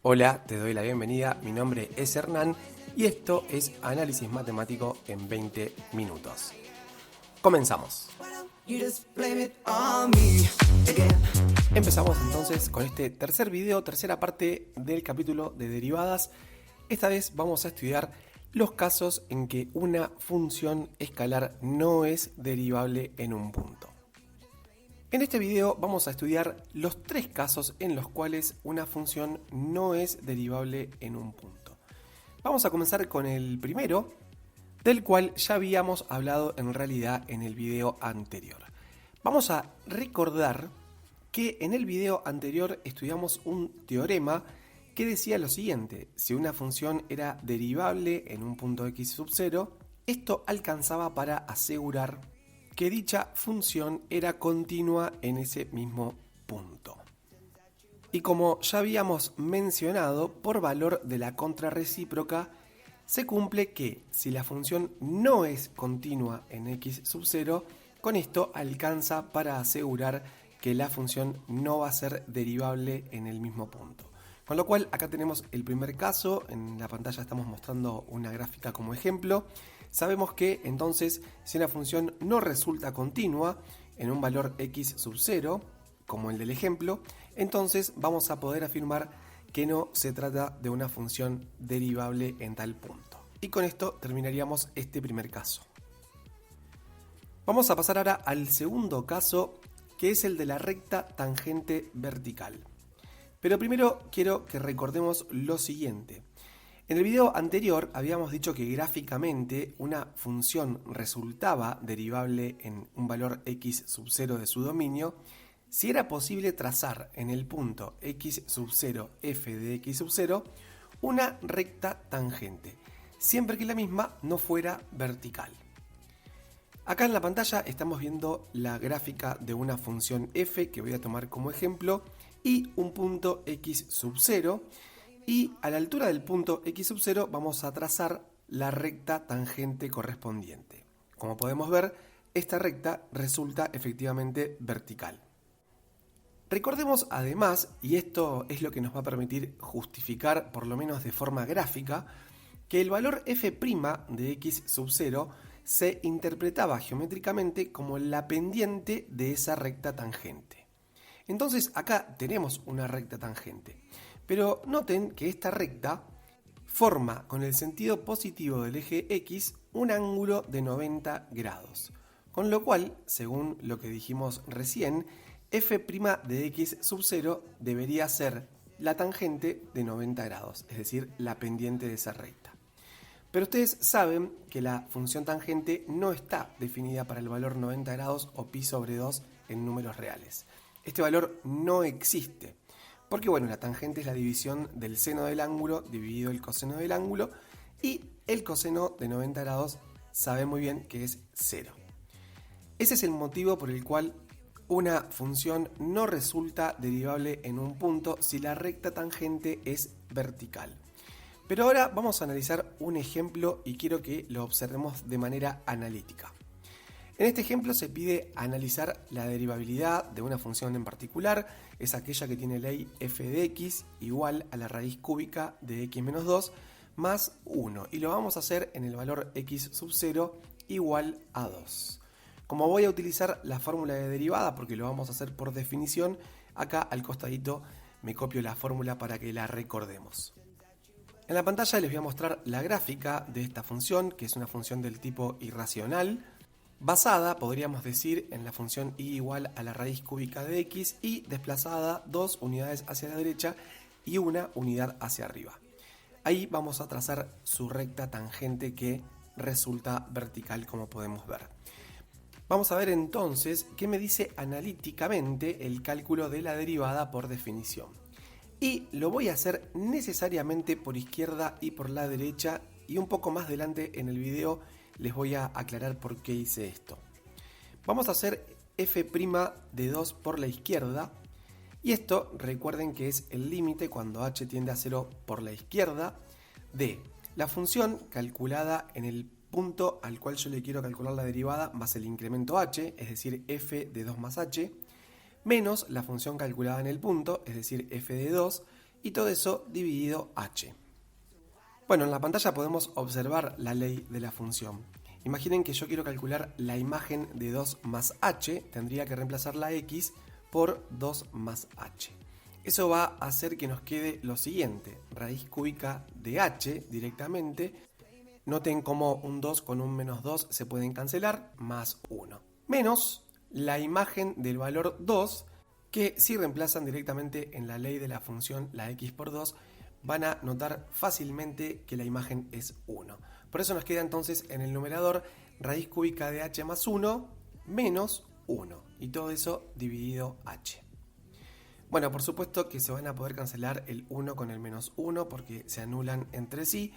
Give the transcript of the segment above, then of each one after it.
Hola, te doy la bienvenida, mi nombre es Hernán y esto es Análisis Matemático en 20 minutos. Comenzamos. Empezamos entonces con este tercer video, tercera parte del capítulo de derivadas. Esta vez vamos a estudiar los casos en que una función escalar no es derivable en un punto. En este video vamos a estudiar los tres casos en los cuales una función no es derivable en un punto. Vamos a comenzar con el primero, del cual ya habíamos hablado en realidad en el video anterior. Vamos a recordar que en el video anterior estudiamos un teorema que decía lo siguiente: si una función era derivable en un punto x sub 0, esto alcanzaba para asegurar que dicha función era continua en ese mismo punto. Y como ya habíamos mencionado, por valor de la contrarrecíproca, se cumple que si la función no es continua en x sub 0, con esto alcanza para asegurar que la función no va a ser derivable en el mismo punto. Con lo cual acá tenemos el primer caso, en la pantalla estamos mostrando una gráfica como ejemplo. Sabemos que entonces si una función no resulta continua en un valor x sub 0, como el del ejemplo, entonces vamos a poder afirmar que no se trata de una función derivable en tal punto. Y con esto terminaríamos este primer caso. Vamos a pasar ahora al segundo caso, que es el de la recta tangente vertical. Pero primero quiero que recordemos lo siguiente. En el video anterior habíamos dicho que gráficamente una función resultaba derivable en un valor x sub 0 de su dominio si era posible trazar en el punto x sub 0 f de x sub 0 una recta tangente, siempre que la misma no fuera vertical. Acá en la pantalla estamos viendo la gráfica de una función f que voy a tomar como ejemplo y un punto x sub 0. Y a la altura del punto x sub 0 vamos a trazar la recta tangente correspondiente. Como podemos ver, esta recta resulta efectivamente vertical. Recordemos además, y esto es lo que nos va a permitir justificar, por lo menos de forma gráfica, que el valor f' de x sub 0 se interpretaba geométricamente como la pendiente de esa recta tangente. Entonces acá tenemos una recta tangente. Pero noten que esta recta forma con el sentido positivo del eje X un ángulo de 90 grados. Con lo cual, según lo que dijimos recién, f' de x sub 0 debería ser la tangente de 90 grados, es decir, la pendiente de esa recta. Pero ustedes saben que la función tangente no está definida para el valor 90 grados o pi sobre 2 en números reales. Este valor no existe. Porque bueno, la tangente es la división del seno del ángulo dividido el coseno del ángulo, y el coseno de 90 grados sabe muy bien que es 0. Ese es el motivo por el cual una función no resulta derivable en un punto si la recta tangente es vertical. Pero ahora vamos a analizar un ejemplo y quiero que lo observemos de manera analítica. En este ejemplo se pide analizar la derivabilidad de una función en particular, es aquella que tiene ley f de x igual a la raíz cúbica de x menos 2 más 1, y lo vamos a hacer en el valor x sub 0 igual a 2. Como voy a utilizar la fórmula de derivada porque lo vamos a hacer por definición, acá al costadito me copio la fórmula para que la recordemos. En la pantalla les voy a mostrar la gráfica de esta función, que es una función del tipo irracional, basada, podríamos decir, en la función y igual a la raíz cúbica de x y desplazada 2 unidades hacia la derecha y 1 unidad hacia arriba. Ahí vamos a trazar su recta tangente que resulta vertical, como podemos ver. Vamos a ver entonces qué me dice analíticamente el cálculo de la derivada por definición. Y lo voy a hacer necesariamente por izquierda y por la derecha, y un poco más adelante en el video les voy a aclarar por qué hice esto. Vamos a hacer f' de 2 por la izquierda, y esto recuerden que es el límite cuando h tiende a 0 por la izquierda de la función calculada en el punto al cual yo le quiero calcular la derivada más el incremento h, es decir, f de 2 más h, menos la función calculada en el punto, es decir, f de 2, y todo eso dividido h. Bueno, en la pantalla podemos observar la ley de la función. Imaginen que yo quiero calcular la imagen de 2 más h, tendría que reemplazar la x por 2 más h. Eso va a hacer que nos quede lo siguiente, raíz cúbica de h directamente. Noten cómo un 2 con un menos 2 se pueden cancelar, más 1. Menos la imagen del valor 2, que si reemplazan directamente en la ley de la función la x por 2, van a notar fácilmente que la imagen es 1. Por eso nos queda entonces en el numerador raíz cúbica de h más 1 menos 1. Y todo eso dividido h. Bueno, por supuesto que se van a poder cancelar el 1 con el menos 1 porque se anulan entre sí.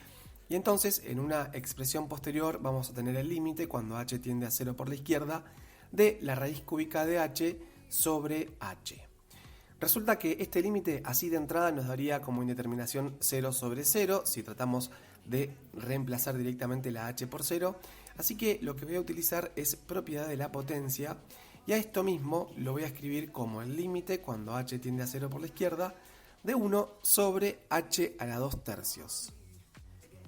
Y entonces en una expresión posterior vamos a tener el límite cuando h tiende a 0 por la izquierda de la raíz cúbica de h sobre h. Resulta que este límite así de entrada nos daría como indeterminación 0 sobre 0 si tratamos de reemplazar directamente la h por 0. Así que lo que voy a utilizar es propiedad de la potencia y a esto mismo lo voy a escribir como el límite cuando h tiende a 0 por la izquierda de 1 sobre h a la 2 tercios.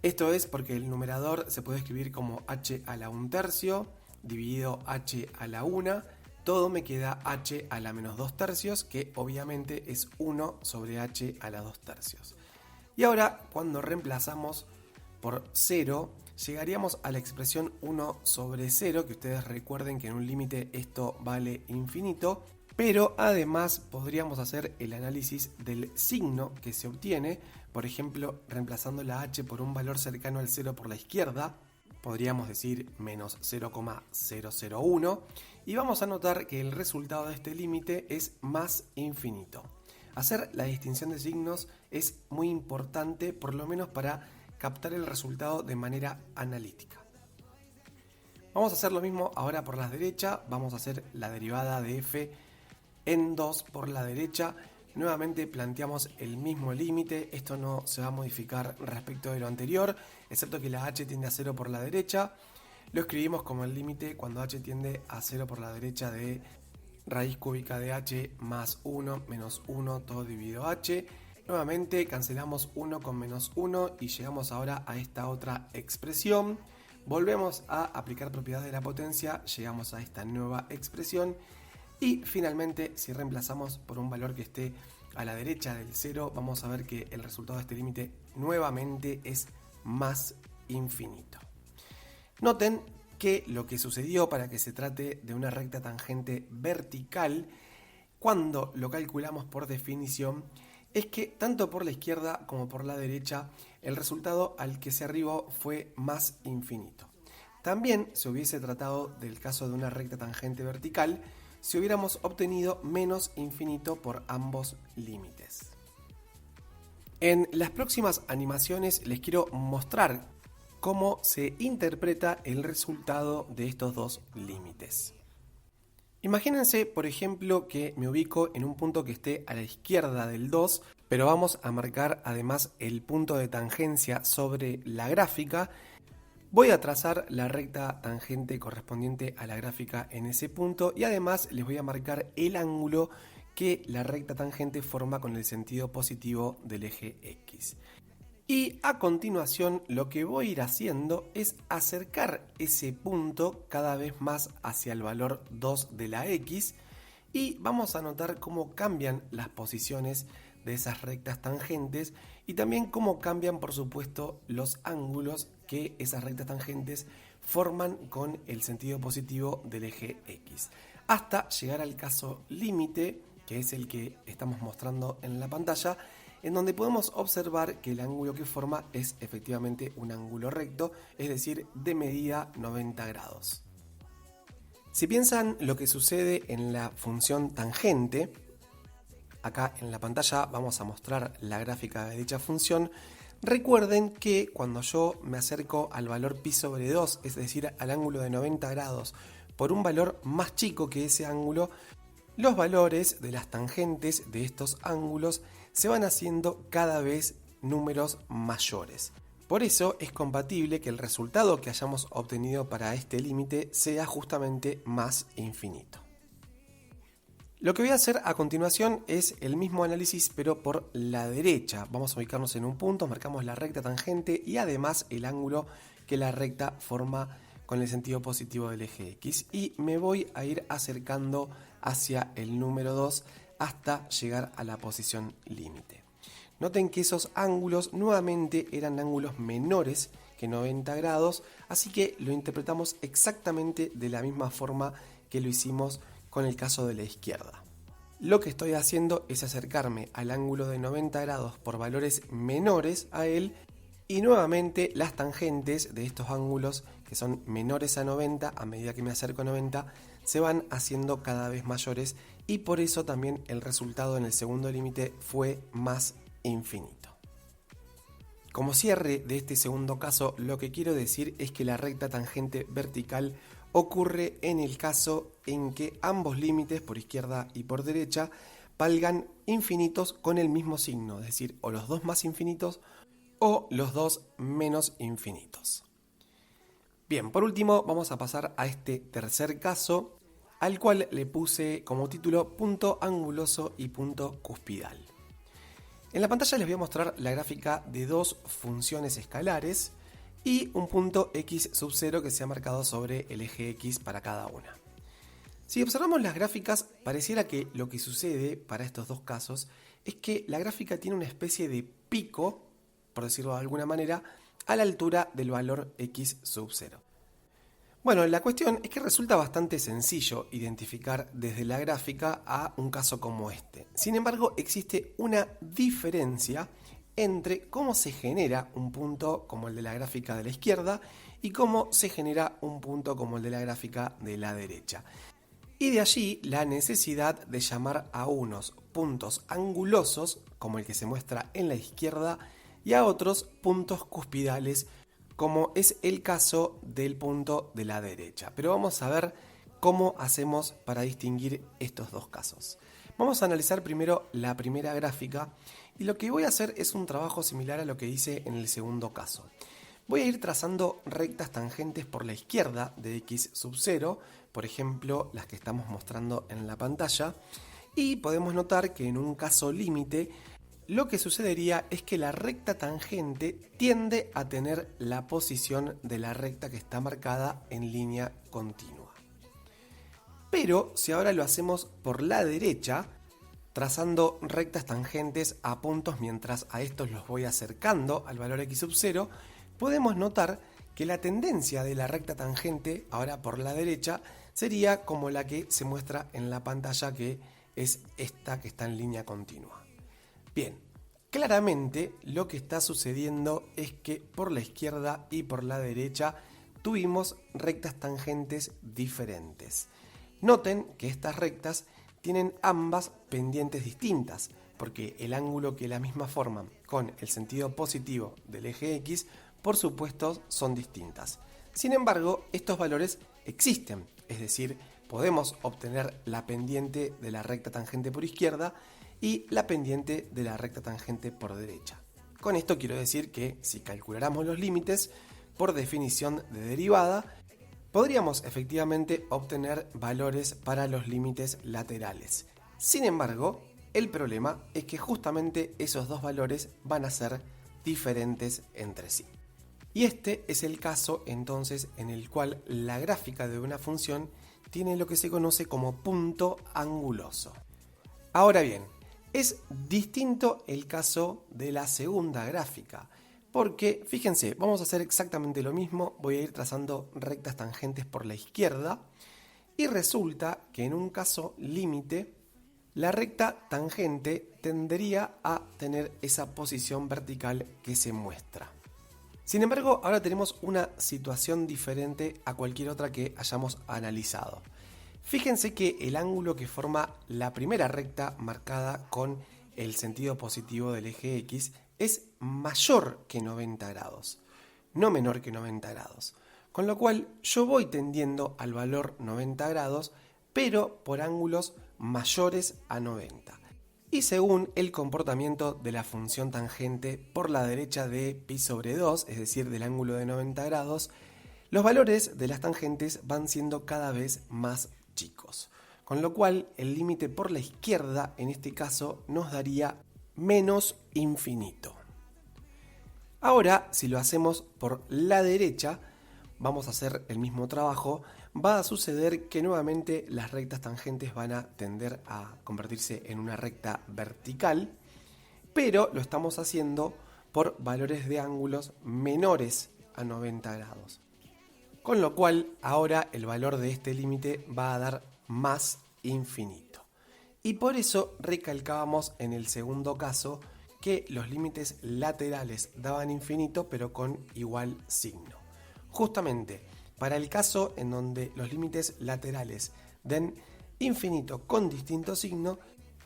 Esto es porque el numerador se puede escribir como h a la 1 tercio dividido h a la 1. Todo me queda h a la menos 2 tercios, que obviamente es 1 sobre h a la 2 tercios. Y ahora, cuando reemplazamos por 0, llegaríamos a la expresión 1 sobre 0, que ustedes recuerden que en un límite esto vale infinito, pero además podríamos hacer el análisis del signo que se obtiene, por ejemplo, reemplazando la h por un valor cercano al 0 por la izquierda, podríamos decir menos 0,001, y vamos a notar que el resultado de este límite es más infinito. Hacer la distinción de signos es muy importante, por lo menos para captar el resultado de manera analítica. Vamos a hacer lo mismo ahora por la derecha, vamos a hacer la derivada de f en 2 por la derecha. Nuevamente planteamos el mismo límite, esto no se va a modificar respecto de lo anterior, excepto que la h tiende a 0 por la derecha. Lo escribimos como el límite cuando h tiende a 0 por la derecha de raíz cúbica de h más 1 menos 1 todo dividido h. Nuevamente cancelamos 1 con menos 1 y llegamos ahora a esta otra expresión. Volvemos a aplicar propiedad de la potencia, llegamos a esta nueva expresión. Y finalmente, si reemplazamos por un valor que esté a la derecha del 0, vamos a ver que el resultado de este límite nuevamente es más infinito. Noten que lo que sucedió para que se trate de una recta tangente vertical, cuando lo calculamos por definición, es que tanto por la izquierda como por la derecha, el resultado al que se arribó fue más infinito. También se hubiese tratado del caso de una recta tangente vertical, si hubiéramos obtenido menos infinito por ambos límites. En las próximas animaciones les quiero mostrar cómo se interpreta el resultado de estos dos límites. Imagínense, por ejemplo, que me ubico en un punto que esté a la izquierda del 2, pero vamos a marcar además el punto de tangencia sobre la gráfica. Voy a trazar la recta tangente correspondiente a la gráfica en ese punto y además les voy a marcar el ángulo que la recta tangente forma con el sentido positivo del eje X. Y a continuación lo que voy a ir haciendo es acercar ese punto cada vez más hacia el valor 2 de la X y vamos a notar cómo cambian las posiciones de esas rectas tangentes y también cómo cambian, por supuesto, los ángulos que esas rectas tangentes forman con el sentido positivo del eje X, hasta llegar al caso límite, que es el que estamos mostrando en la pantalla, en donde podemos observar que el ángulo que forma es efectivamente un ángulo recto, es decir, de medida 90 grados. Si piensan lo que sucede en la función tangente, acá en la pantalla vamos a mostrar la gráfica de dicha función. Recuerden que cuando yo me acerco al valor pi sobre 2, es decir, al ángulo de 90 grados, por un valor más chico que ese ángulo, los valores de las tangentes de estos ángulos se van haciendo cada vez números mayores. Por eso es compatible que el resultado que hayamos obtenido para este límite sea justamente más infinito. Lo que voy a hacer a continuación es el mismo análisis pero por la derecha. Vamos a ubicarnos en un punto, marcamos la recta tangente y además el ángulo que la recta forma con el sentido positivo del eje X. Y me voy a ir acercando hacia el número 2 hasta llegar a la posición límite. Noten que esos ángulos nuevamente eran ángulos menores que 90 grados, así que lo interpretamos exactamente de la misma forma que lo hicimos con el caso de la izquierda. Lo que estoy haciendo es acercarme al ángulo de 90 grados por valores menores a él y nuevamente las tangentes de estos ángulos que son menores a 90, a medida que me acerco a 90, se van haciendo cada vez mayores y por eso también el resultado en el segundo límite fue más infinito. Como cierre de este segundo caso, lo que quiero decir es que la recta tangente vertical ocurre en el caso en que ambos límites, por izquierda y por derecha, valgan infinitos con el mismo signo, es decir, o los dos más infinitos o los dos menos infinitos. Bien, por último vamos a pasar a este tercer caso, al cual le puse como título punto anguloso y punto cuspidal. En la pantalla les voy a mostrar la gráfica de dos funciones escalares y un punto x sub 0 que se ha marcado sobre el eje x para cada una. Si observamos las gráficas, pareciera que lo que sucede para estos dos casos es que la gráfica tiene una especie de pico, por decirlo de alguna manera, a la altura del valor x sub 0. Bueno, la cuestión es que resulta bastante sencillo identificar desde la gráfica a un caso como este. Sin embargo, existe una diferencia entre cómo se genera un punto como el de la gráfica de la izquierda y cómo se genera un punto como el de la gráfica de la derecha. Y de allí la necesidad de llamar a unos puntos angulosos, como el que se muestra en la izquierda, y a otros puntos cuspidales, como es el caso del punto de la derecha. Pero vamos a ver cómo hacemos para distinguir estos dos casos. Vamos a analizar primero la primera gráfica y lo que voy a hacer es un trabajo similar a lo que hice en el segundo caso. Voy a ir trazando rectas tangentes por la izquierda de x sub 0, por ejemplo las que estamos mostrando en la pantalla, y podemos notar que en un caso límite lo que sucedería es que la recta tangente tiende a tener la posición de la recta que está marcada en línea continua. Pero si ahora lo hacemos por la derecha, trazando rectas tangentes a puntos mientras a estos los voy acercando al valor x sub 0, podemos notar que la tendencia de la recta tangente, ahora por la derecha, sería como la que se muestra en la pantalla, que es esta que está en línea continua. Bien, claramente lo que está sucediendo es que por la izquierda y por la derecha tuvimos rectas tangentes diferentes. Noten que estas rectas tienen ambas pendientes distintas, porque el ángulo que las mismas forman con el sentido positivo del eje X, por supuesto, son distintas. Sin embargo, estos valores existen, es decir, podemos obtener la pendiente de la recta tangente por izquierda y la pendiente de la recta tangente por derecha. Con esto quiero decir que si calculáramos los límites, por definición de derivada, podríamos efectivamente obtener valores para los límites laterales. Sin embargo, el problema es que justamente esos dos valores van a ser diferentes entre sí. Y este es el caso entonces en el cual la gráfica de una función tiene lo que se conoce como punto anguloso. Ahora bien, es distinto el caso de la segunda gráfica, porque fíjense, vamos a hacer exactamente lo mismo, voy a ir trazando rectas tangentes por la izquierda y resulta que en un caso límite la recta tangente tendería a tener esa posición vertical que se muestra. Sin embargo, ahora tenemos una situación diferente a cualquier otra que hayamos analizado. Fíjense que el ángulo que forma la primera recta marcada con el sentido positivo del eje X es mayor que 90 grados, no menor que 90 grados. Con lo cual yo voy tendiendo al valor 90 grados, pero por ángulos mayores a 90. Y según el comportamiento de la función tangente por la derecha de pi sobre 2, es decir, del ángulo de 90 grados, los valores de las tangentes van siendo cada vez más chicos. con lo cual el límite por la izquierda en este caso nos daría menos infinito. Ahora, si lo hacemos por la derecha, vamos a hacer el mismo trabajo. Va a suceder que nuevamente las rectas tangentes van a tender a convertirse en una recta vertical, pero lo estamos haciendo por valores de ángulos menores a 90 grados. Con lo cual, ahora el valor de este límite va a dar más infinito. Y por eso recalcábamos en el segundo caso que los límites laterales daban infinito pero con igual signo. Justamente para el caso en donde los límites laterales den infinito con distinto signo,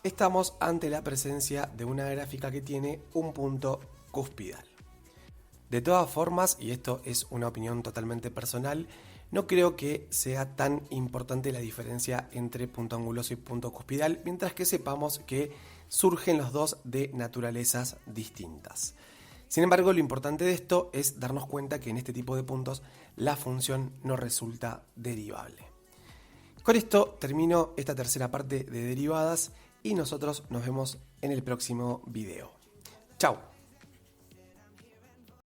estamos ante la presencia de una gráfica que tiene un punto cuspidal. De todas formas, y esto es una opinión totalmente personal, no creo que sea tan importante la diferencia entre punto anguloso y punto cuspidal, mientras que sepamos que surgen los dos de naturalezas distintas. Sin embargo, lo importante de esto es darnos cuenta que en este tipo de puntos la función no resulta derivable. Con esto termino esta tercera parte de derivadas y nosotros nos vemos en el próximo video. ¡Chao!